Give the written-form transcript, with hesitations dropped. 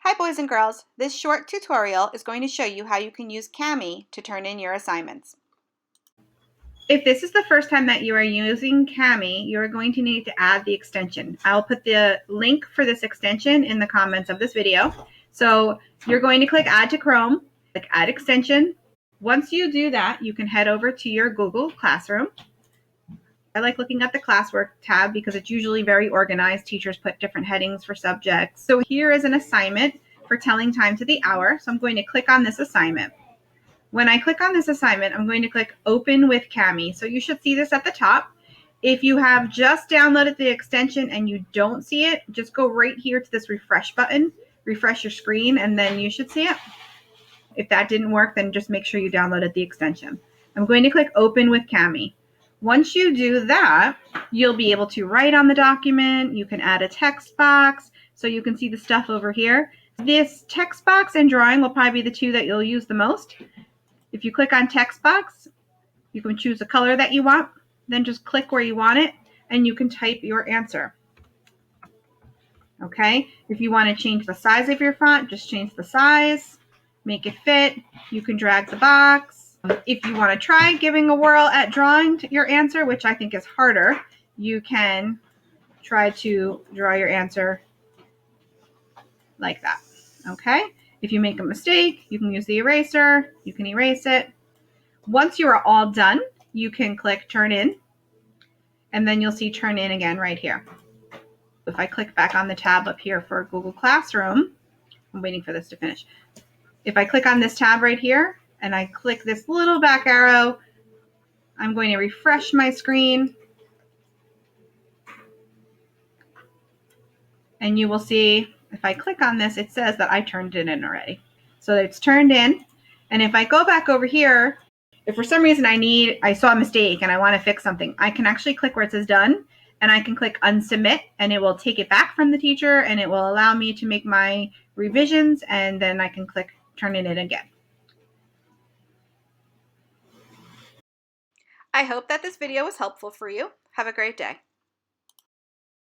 Hi boys and girls, this short tutorial is going to show you how you can use Kami to turn in your assignments. If this is the first time that you are using Kami, you're going to need to add the extension. I'll put the link for this extension in the comments of this video. So you're going to click Add to Chrome, click Add Extension. Once you do that, you can head over to your Google Classroom. I like looking at the classwork tab because it's usually very organized. Teachers put different headings for subjects. So here is an assignment for telling time to the hour. So I'm going to click on this assignment. When I click on this assignment, I'm going to click Open with Kami. So you should see this at the top. If you have just downloaded the extension and you don't see it, just go right here to this refresh button, refresh your screen, and then you should see it. If that didn't work, then just make sure you downloaded the extension. I'm going to click Open with Kami. Once you do that, you'll be able to write on the document. You can add a text box so you can see the stuff over here. This text box and drawing will probably be the two that you'll use the most. If you click on text box, you can choose the color that you want, then just click where you want it, and you can type your answer. Okay, if you want to change the size of your font, just change the size, make it fit. You can drag the box. If you want to try giving a whirl at drawing your answer, which I think is harder, you can try to draw your answer like that. Okay, if you make a mistake, you can use the eraser, you can erase it. Once you are all done, you can click Turn In, and then you'll see Turn In again right here. If I click back on the tab up here for Google Classroom, I'm waiting for this to finish. If I click on this tab right here, and I click this little back arrow, I'm going to refresh my screen, and you will see, if I click on this, it says that I turned it in already. So it's turned in, and if I go back over here, if for some reason I saw a mistake and I want to fix something, I can actually click where it says done, and I can click unsubmit, and it will take it back from the teacher, and it will allow me to make my revisions, and then I can click turn it in again. I hope that this video was helpful for you. Have a great day.